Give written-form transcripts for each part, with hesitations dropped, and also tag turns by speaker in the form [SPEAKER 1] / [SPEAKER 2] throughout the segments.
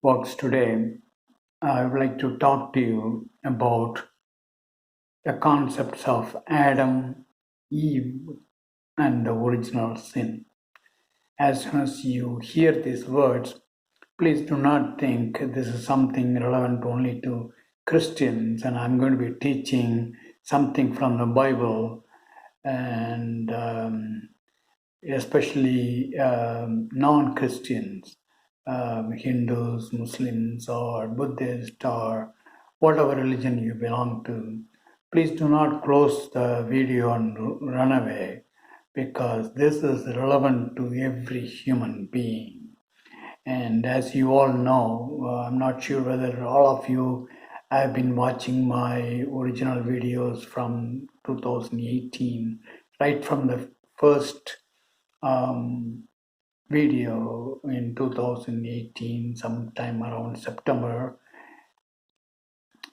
[SPEAKER 1] works today, I would like to talk to you about the concepts of Adam, Eve, and the original sin. As soon as you hear these words, please do not think this is something relevant only to Christians, and I'm going to be teaching something from the Bible and especially non-Christians, Hindus, Muslims, or Buddhist, or whatever religion you belong to. Please do not close the video and run away, because this is relevant to every human being. And as you all know, I'm not sure whether all of you have been watching my original videos from 2018, right from the first um, video in 2018, sometime around September,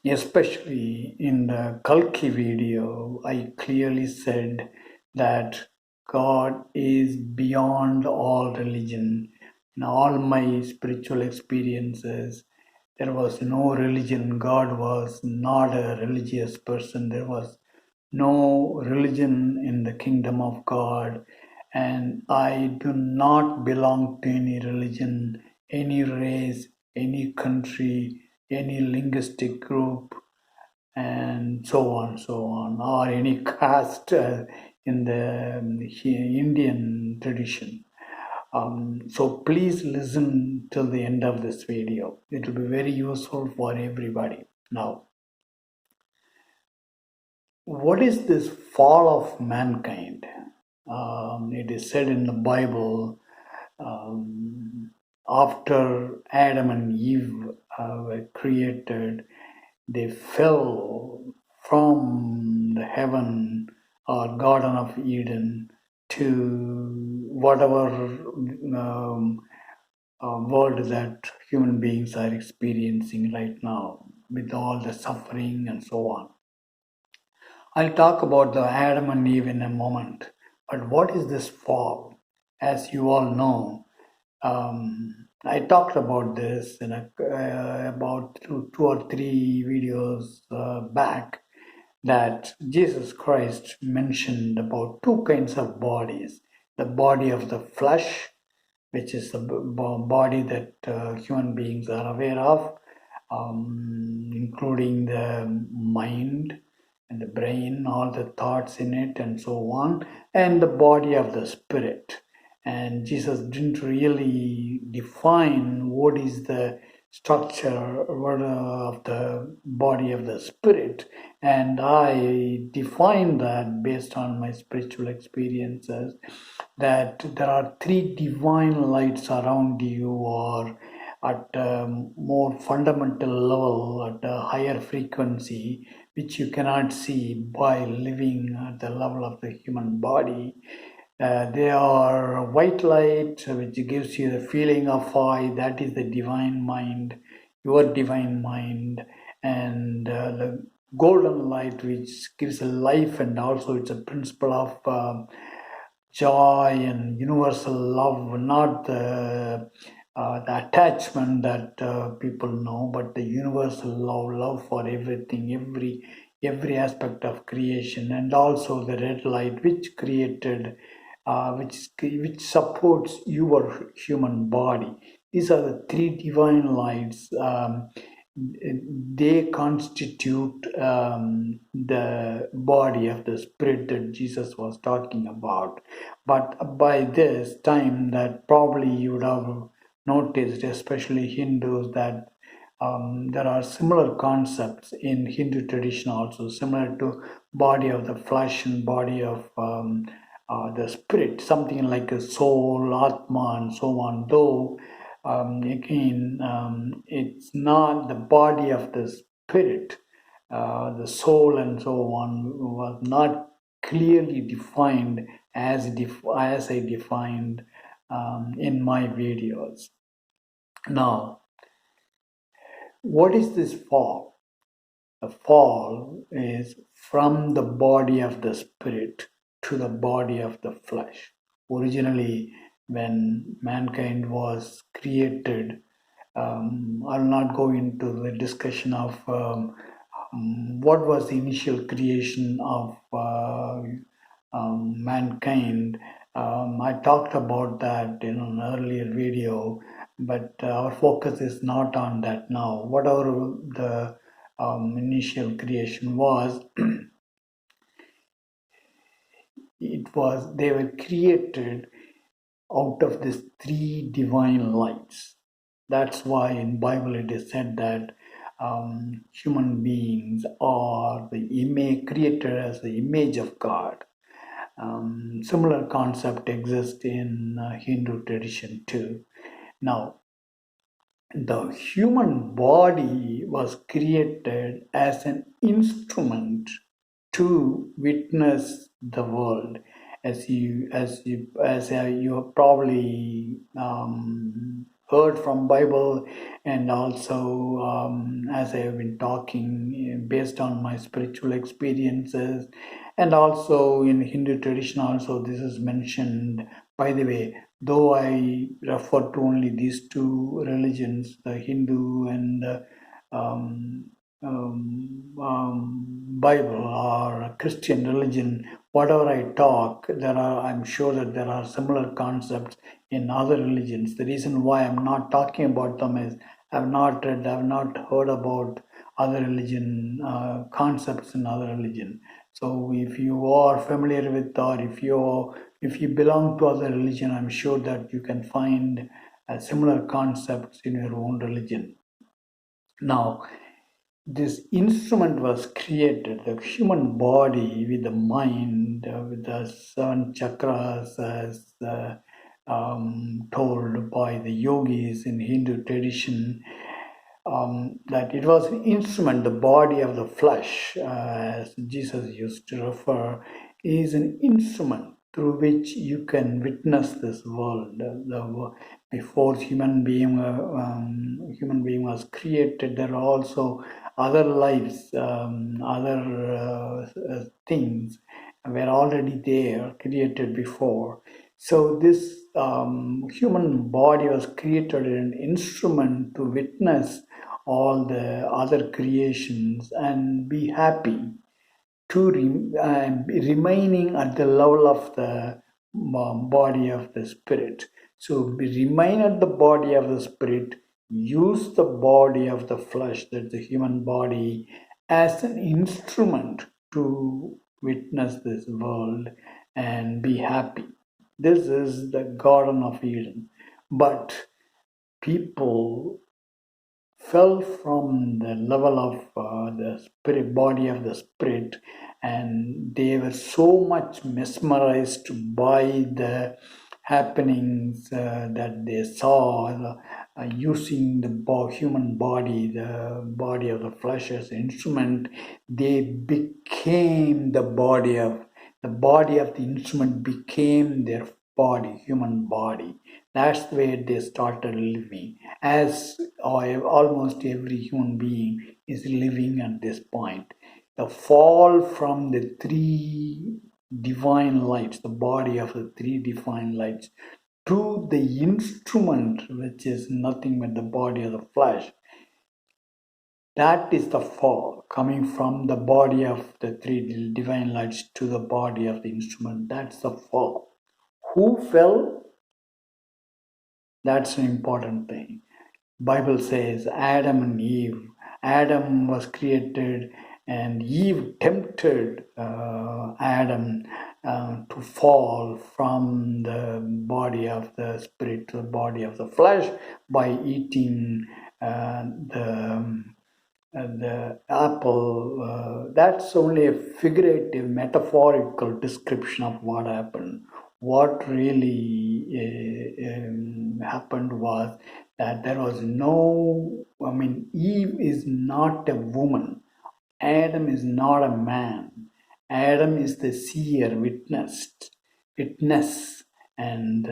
[SPEAKER 1] especially in the Kalki video. I clearly said that God is beyond all religion. In all my spiritual experiences, there was no religion. God was not a religious person. There was no religion in the kingdom of God, and I do not belong to any religion, any race, any country, any linguistic group, and so on, or any caste in the Indian tradition. So please listen till the end of this video. It will be very useful for everybody. Now, what is this fall of mankind? It is said in the Bible, after Adam and Eve were created, they fell from the heaven or Garden of Eden to whatever world that human beings are experiencing right now, with all the suffering and so on. I'll talk about the Adam and Eve in a moment. But what is this fall? As you all know, I talked about this in about two or three videos back, that Jesus Christ mentioned about two kinds of bodies: the body of the flesh, which is the body that human beings are aware of, including the mind and the brain, all the thoughts in it, and so on, and the body of the spirit. And Jesus didn't really define what is the structure of the body of the spirit, and I define that based on my spiritual experiences, that there are three divine lights around you, or at a more fundamental level, at a higher frequency, which you cannot see by living at the level of the human body. They are white light, which gives you the feeling of I, that is the divine mind, your divine mind, and the golden light, which gives a life, and also it's a principle of joy and universal love, not the attachment that people know, but the universal love for everything, every aspect of creation, and also the red light, which created, which supports your human body. These are the three divine lights. They constitute the body of the spirit that Jesus was talking about. But by this time, that probably you would have noticed, especially Hindus, that there are similar concepts in Hindu tradition also, similar to body of the flesh and body of the spirit, something like a soul, atma, and so on. Though again, it's not the body of the spirit, the soul, and so on, was not clearly defined as I defined in my videos. Now, what is this fall? The fall is from the body of the spirit to the body of the flesh. Originally, when mankind was created, I'll not go into the discussion of what was the initial creation of mankind. I talked about that in an earlier video, but our focus is not on that now. Whatever the initial creation was, they were created out of these three divine lights. That's why in Bible it is said that human beings are the image created as the image of God. Similar concept exists in Hindu tradition too. Now, the human body was created as an instrument to witness the world, you have probably heard from Bible, and also as I have been talking based on my spiritual experiences, and also in Hindu tradition also this is mentioned. By the way, though I refer to only these two religions, the Hindu and the Bible or Christian religion, whatever I talk, I'm sure that there are similar concepts in other religions. The reason why I'm not talking about them is I've not read, I've not heard about other religion concepts in other religion. So if you are familiar with, or if you belong to other religion, I'm sure that you can find similar concepts in your own religion. Now, this instrument was created, the human body with the mind, with the seven chakras, as told by the yogis in Hindu tradition, that it was an instrument, the body of the flesh, as Jesus used to refer, is an instrument through which you can witness this world. Before human being was created, there are also other lives, other things were already there, created before. So this human body was created an instrument to witness all the other creations and be happy to remaining at the level of the body of the spirit. So remain at the body of the spirit, use the body of the flesh, that's the human body, as an instrument to witness this world and be happy. This is the Garden of Eden. But people fell from the level of the spirit, body of the spirit, and they were so much mesmerized by the happenings that they saw, using the human body, the body of the flesh as an instrument. They became the body of the instrument became their body, human body. That's where they started living, as almost every human being is living at this point. The fall from the three divine lights, the body of the three divine lights, to the instrument, which is nothing but the body of the flesh. That is the fall, coming from the body of the three divine lights to the body of the instrument. That's the fall. Who fell? That's an important thing. Bible says Adam and Eve. Adam was created and Eve tempted Adam to fall from the body of the spirit to the body of the flesh by eating the apple. That's only a figurative, metaphorical description of what happened. What really happened was that there was Eve is not a woman. Adam is not a man. Adam is the seer, witness, and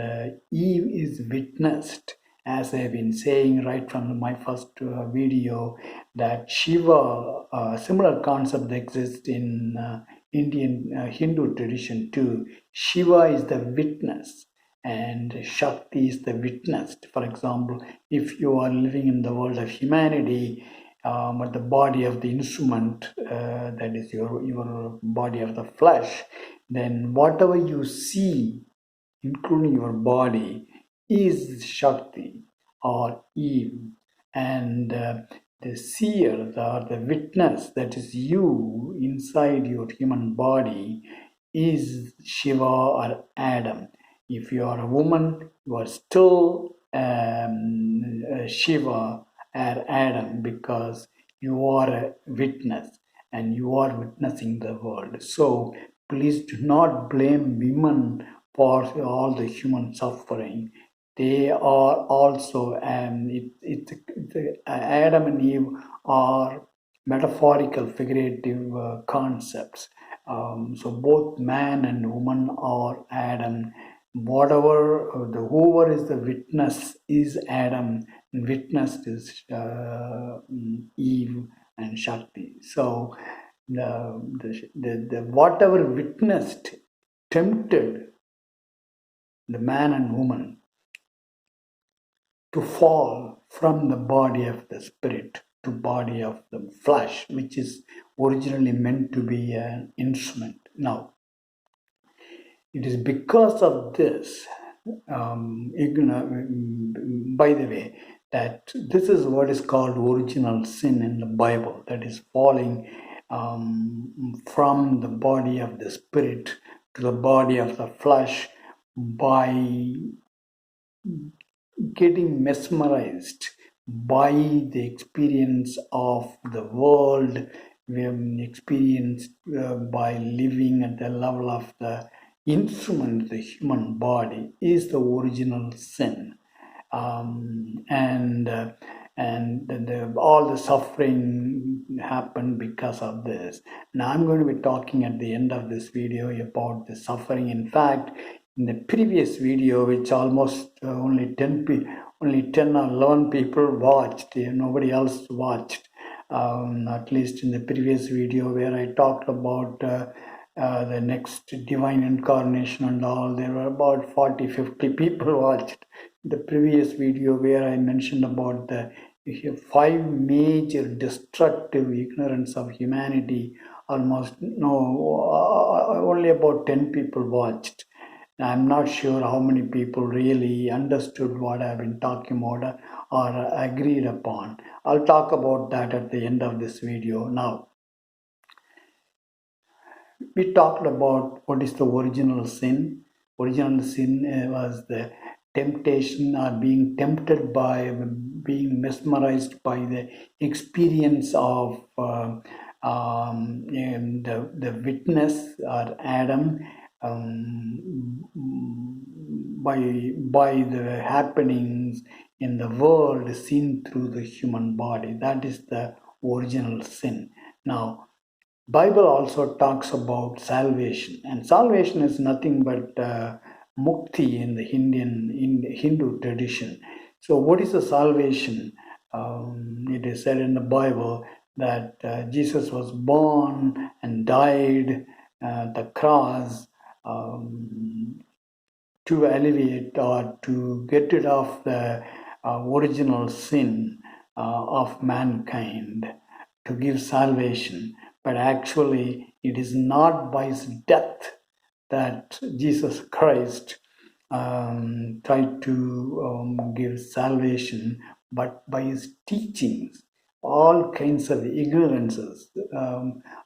[SPEAKER 1] Eve is witnessed. As I've been saying right from my first video, that Shiva, similar concept exists in Indian Hindu tradition too. Shiva is the witness, and Shakti is the witnessed. For example, if you are living in the world of humanity, but the body of the instrument, that is your body of the flesh, then whatever you see, including your body, is Shakti or Eve, and the seer or the witness, that is you inside your human body, is Shiva or Adam. If you are a woman, you are still Shiva or Adam, because you are a witness and you are witnessing the world. So please do not blame women for all the human suffering. They are also, Adam and Eve are metaphorical, figurative concepts. So both man and woman are Adam. Whoever is the witness is Adam, and witnessed is Eve and Shakti. So the whatever witnessed tempted the man and woman to fall from the body of the spirit to body of the flesh, which is originally meant to be an instrument. Now, it is because of this, by the way, that this is what is called original sin in the Bible, that is falling from the body of the spirit to the body of the flesh by getting mesmerized by the experience of the world, experienced by living at the level of the instrument, the human body, is the original sin. All the suffering happened because of this. Now I'm going to be talking at the end of this video about the suffering. In fact, in the previous video, which almost only 10 or 11 people watched, nobody else watched, at least in the previous video where I talked about the next divine incarnation and all, there were about 40-50 people watched the previous video where I mentioned about the 5 major destructive ignorance of humanity. Only about 10 people watched. I'm not sure how many people really understood what I've been talking about or agreed upon. I'll talk about that at the end of this video. Now, we talked about what is the original sin. Original sin was the temptation or being tempted by, being mesmerized by the experience of the witness or Adam, by the happenings in the world seen through the human body. That is the original sin. Now, Bible also talks about salvation, and salvation is nothing but mukti in the Hindu tradition. So, what is the salvation? It is said in the Bible that Jesus was born and died the cross to alleviate or to get rid of the original sin of mankind, to give salvation. But actually, it is not by his death that Jesus Christ tried to give salvation, but by his teachings, all kinds of ignorances.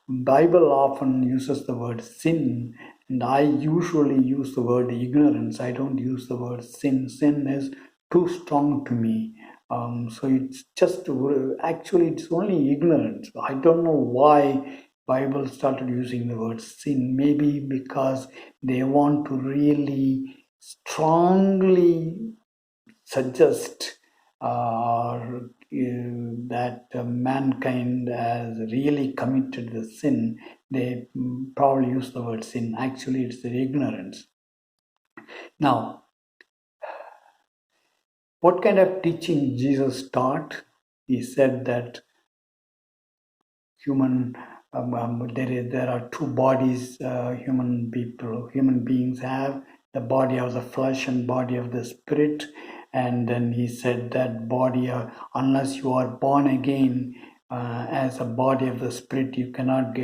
[SPEAKER 1] Bible often uses the word sin, and I usually use the word ignorance. I don't use the word sin. Sin is too strong to me. So it's just, actually it's only ignorance. I don't know why Bible started using the word sin. Maybe because they want to really strongly suggest that mankind has really committed the sin. They probably use the word sin. Actually, it's the ignorance. Now, what kind of teaching Jesus taught? He said that there are 2 bodies human beings have. the body of the flesh and body of the spirit. And then he said that body, unless you are born again as a body of the spirit, you cannot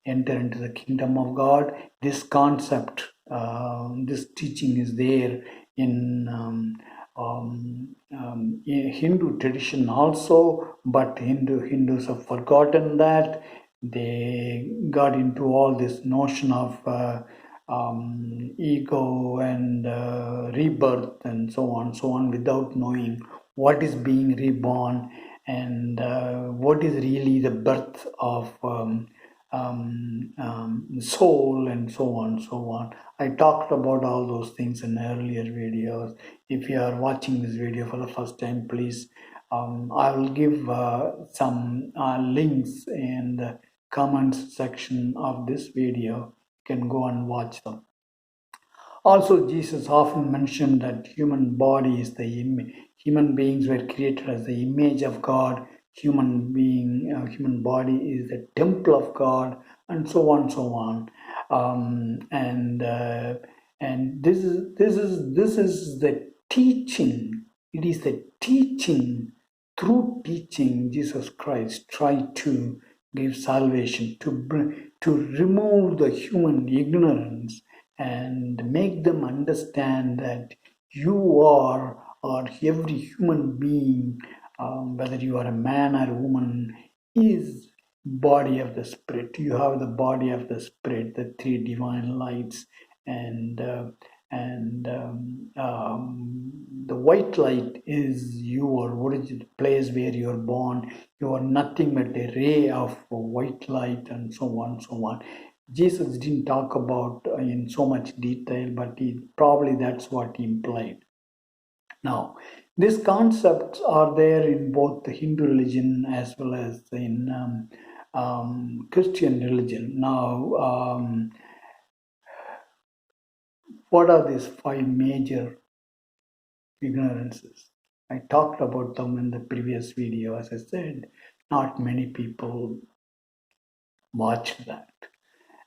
[SPEAKER 1] enter into the kingdom of God. This concept, this teaching is there in in Hindu tradition also, but Hindus have forgotten that. They got into all this notion of ego and rebirth and so on, without knowing what is being reborn and what is really the birth of soul and so on. I talked about all those things in earlier videos. If you are watching this video for the first time, please, I will give some links in the comments section of this video. You can go and watch them. Also, Jesus often mentioned that human body is the human beings were created as the image of God. Human body is the temple of God, and so on. And this is the teaching. It is the teaching. Through teaching, Jesus Christ tried to give salvation, to remove the human ignorance and make them understand that you are, or every human being, whether you are a man or a woman, is body of the spirit. You have the body of the spirit, the three divine lights, and the white light is your origin, place where you are born. You are nothing but a ray of white light, and so on. Jesus didn't talk about in so much detail, but probably that's what he implied. Now, these concepts are there in both the Hindu religion as well as in Christian religion. Now, what are these 5 major ignorances? I talked about them in the previous video. As I said, not many people watch that.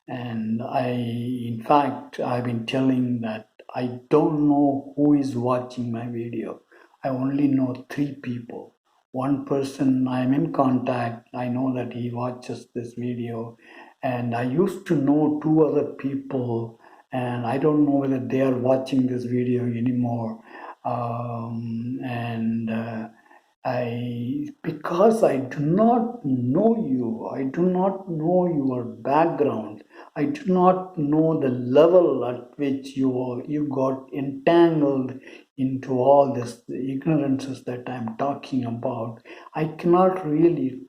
[SPEAKER 1] And in fact, I've been telling that I don't know who is watching my video. I only know 3 people. One person I'm in contact, I know that he watches this video, and I used to know 2 other people, and I don't know whether they are watching this video anymore. Because I do not know you, I do not know your background, I do not know the level at which you got entangled into all this ignorances that I'm talking about. I cannot really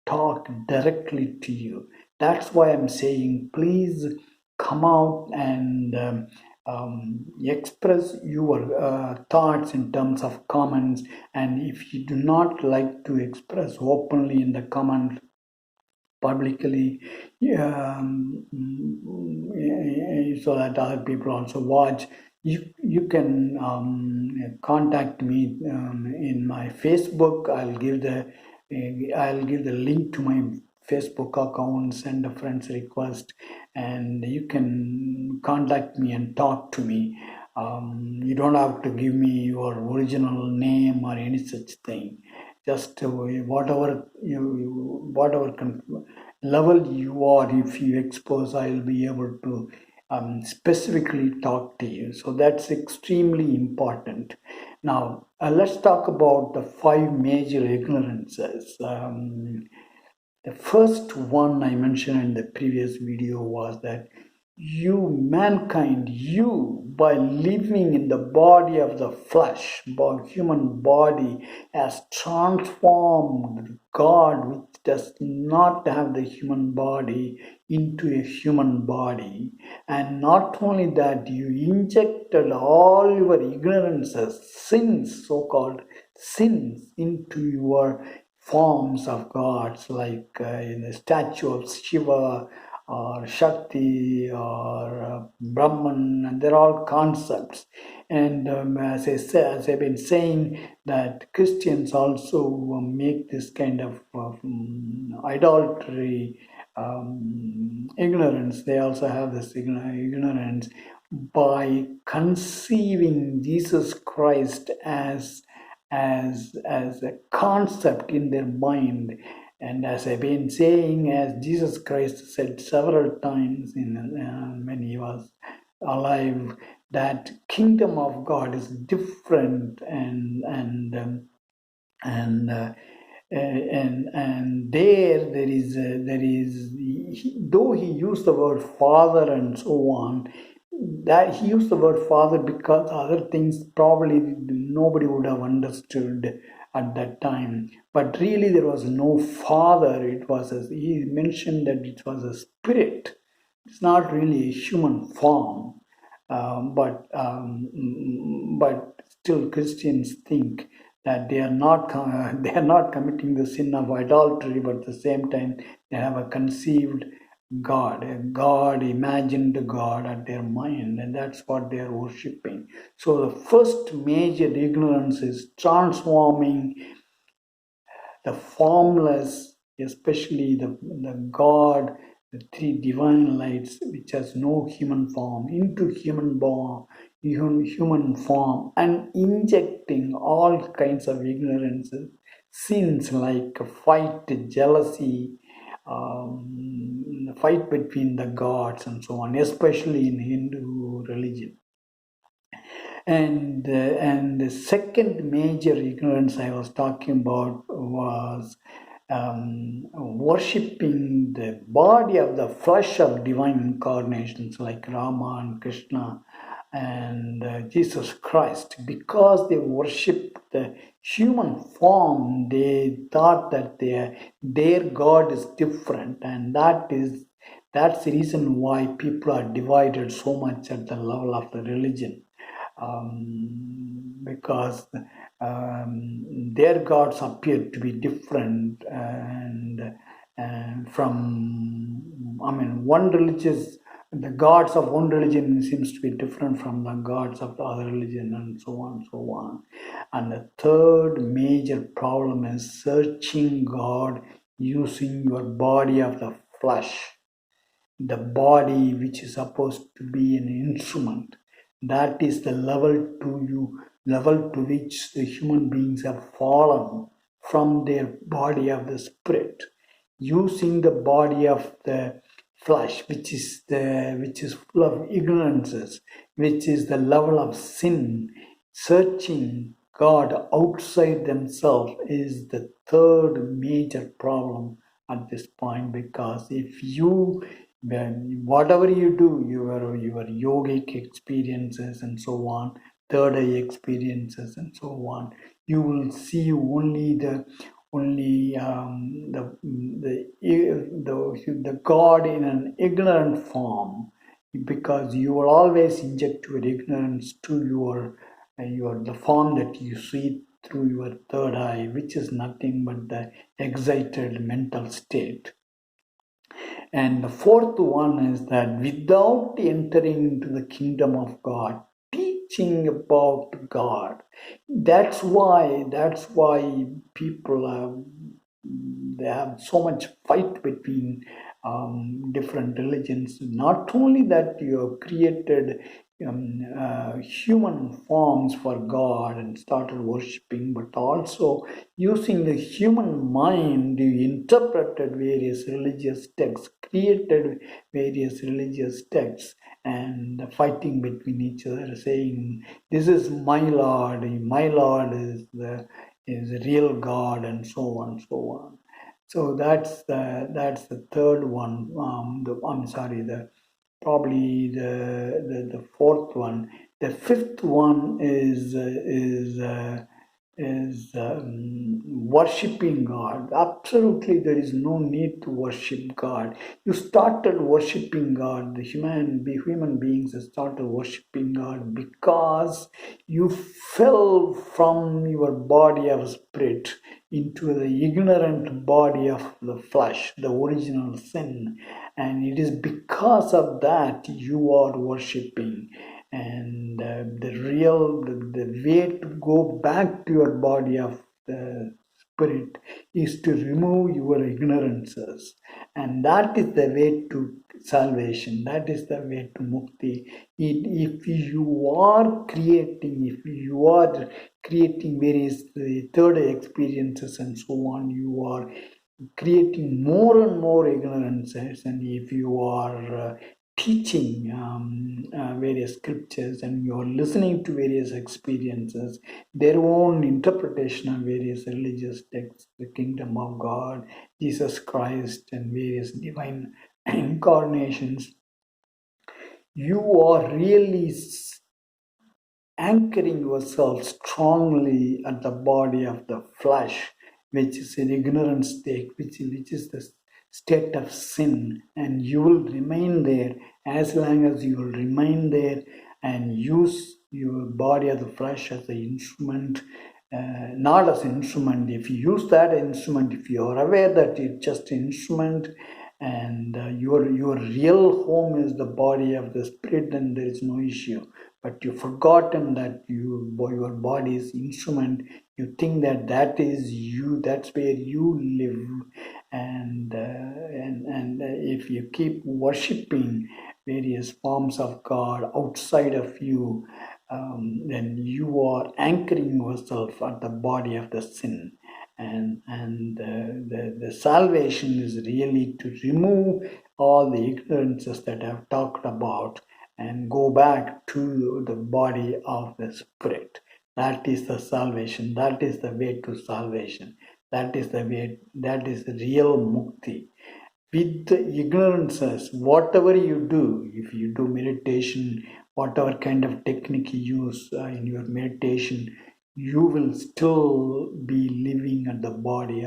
[SPEAKER 1] talk directly to you. That's why I'm saying, please come out and express your thoughts in terms of comments. And if you do not like to express openly in the comment publicly, so that other people also watch, you can contact me in my Facebook. I'll give the link to my Facebook account, send a friend's request, and you can contact me and talk to me. You don't have to give me your original name or any such thing. Just whatever level you are, if you expose, I'll be able to specifically talk to you. So that's extremely important. Now, let's talk about the 5 major ignorances. The first one I mentioned in the previous video was that mankind, by living in the body of the flesh, human body, has transformed God, which does not have the human body, into a human body. And not only that, you injected all your ignorances, sins, so-called sins, into your forms of gods, like in the statue of Shiva or Shakti or Brahman, and they're all concepts. And as I've been saying, that Christians also make this kind of idolatry ignorance. They also have this ignorance by conceiving Jesus Christ as a concept in their mind. And as I've been saying, as Jesus Christ said several times when he was alive, that kingdom of God is different, and though he used the word father and so on, that he used the word father because other things probably nobody would have understood at that time, but really there was no father. He mentioned that it was a spirit. It's not really a human form. But still Christians think that they are not committing the sin of idolatry, but at the same time they have a conceived God, a God, imagined God at their mind, and that's what they are worshipping. So the first major ignorance is transforming the formless, especially the God, the three divine lights, which has no human form, into human form, and injecting all kinds of ignorances, sins like fight, jealousy, fight between the gods, and so on, especially in Hindu religion. And the second major ignorance I was talking about was worshipping the body of the flesh of divine incarnations like Rama and Krishna and Jesus Christ. Because they worship the human form, they thought that their God is different, and that's the reason why people are divided so much at the level of the religion. Because their gods appear to be different, and the gods of one religion seems to be different from the gods of the other religion, and so on and so on. And the third major problem is searching God using your body of the flesh, the body which is supposed to be an instrument. That is the level to which the human beings have fallen from their body of the spirit, using the body of the flesh, which is full of ignorances, which is the level of sin. Searching God outside themselves is the third major problem at this point, because if you whatever you do, your yogic experiences and so on, third eye experiences and so on, you will see only the God in an ignorant form, because you will always inject your ignorance to the form that you see through your third eye, which is nothing but the excited mental state. And the fourth one is that without entering into the kingdom of God, teaching about God, that's why people they have so much fight between different religions. Not only that you have created human forms for God and started worshipping, but also using the human mind, you interpreted various religious texts, created various religious texts, and fighting between each other, saying, "This is my Lord is the real God," and so on and so on. So that's the third one. Probably the fourth one. The fifth one is worshipping God. Absolutely, there is no need to worship God. You started worshipping God. The human beings started worshipping God because you fell from your body of spirit into the ignorant body of the flesh, the original sin, and it is because of that you are worshipping. And the way to go back to your body of the Spirit is to remove your ignorances. And that is the way to salvation. That is the way to mukti. If you are creating various third experiences and so on, you are creating more and more ignorances. And if you are teaching various scriptures and you are listening to various experiences, their own interpretation of various religious texts, the kingdom of God, Jesus Christ, and various divine incarnations, you are really anchoring yourself strongly at the body of the flesh, which is an ignorant state, which is the state of sin, and you will remain there as long as you will remain there and use your body of the flesh as an instrument, not as an instrument. If you use that instrument, if you are aware that it's just an instrument, and your real home is the body of the spirit, then there is no issue. But you've forgotten that your body is instrument. You think that is you, that's where you live, and if you keep worshiping various forms of God outside of you, then you are anchoring yourself at the body of the sin. And the salvation is really to remove all the ignorances that I've talked about and go back to the body of the Spirit. That is the salvation. That is the way to salvation. That is the way. That is the real mukti. With the ignorances, whatever you do, if you do meditation, whatever kind of technique you use in your meditation, you will still be living at the body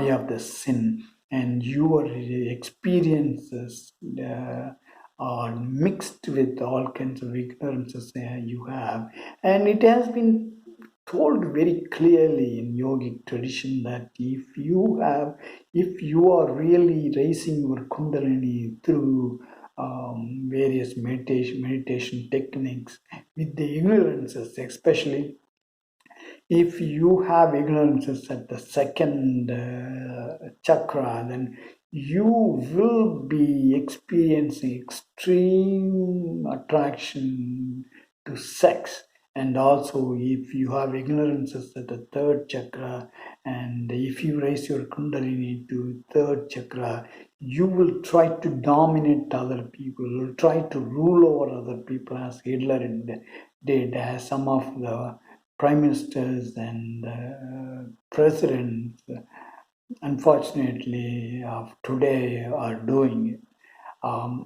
[SPEAKER 1] of the sin, and your experiences are mixed with all kinds of ignorances you have. And it has been told very clearly in yogic tradition that if you are really raising your kundalini through various meditation techniques with the ignorances, especially if you have ignorances at the second chakra, then you will be experiencing extreme attraction to sex. And also, if you have ignorances at the third chakra, and if you raise your kundalini to third chakra, you will try to dominate other people, you will try to rule over other people, as Hitler did, as some of the prime ministers and presidents, unfortunately, of today are doing.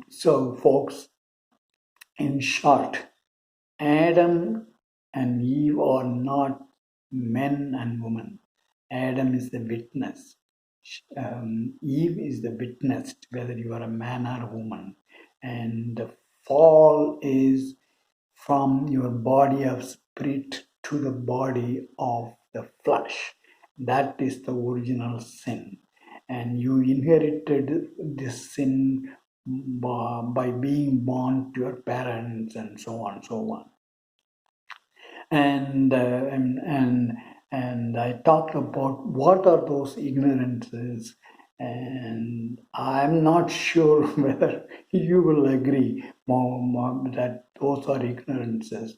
[SPEAKER 1] So, folks, in short, Adam and Eve are not men and women. Adam is the witness. Eve is the witness, whether you are a man or a woman. And the fall is from your body of spirit to the body of the flesh. That is the original sin. And you inherited this sin by being born to your parents and so on, so on. And I talked about what are those ignorances, and I'm not sure whether you will agree, Mom, that those are ignorances.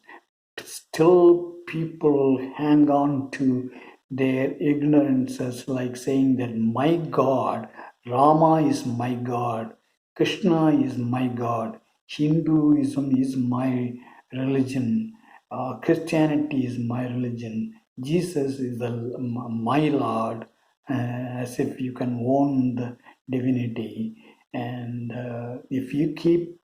[SPEAKER 1] Still, people hang on to their ignorances, like saying that my God, Rama is my God, Krishna is my God, Hinduism is my religion, Christianity is my religion, Jesus is my Lord, as if you can own the divinity. And if you keep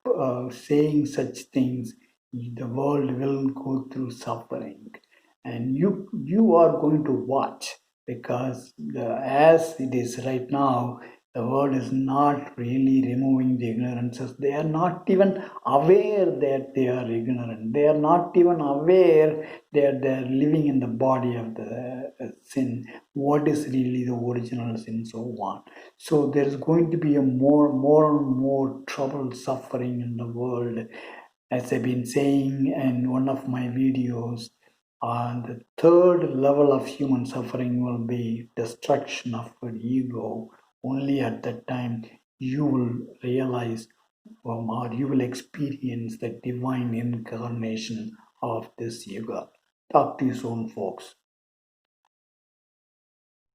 [SPEAKER 1] saying such things, the world will go through suffering, and you are going to watch, because as it is right now, the world is not really removing the ignorances. They are not even aware that they are ignorant. They are not even aware that they are living in the body of the sin. What is really the original sin, so on. So there is going to be a more and more trouble, suffering in the world. As I've been saying in one of my videos, And the third level of human suffering will be destruction of your ego. Only at that time you will realize or you will experience the divine incarnation of this yuga. Talk to you soon, folks.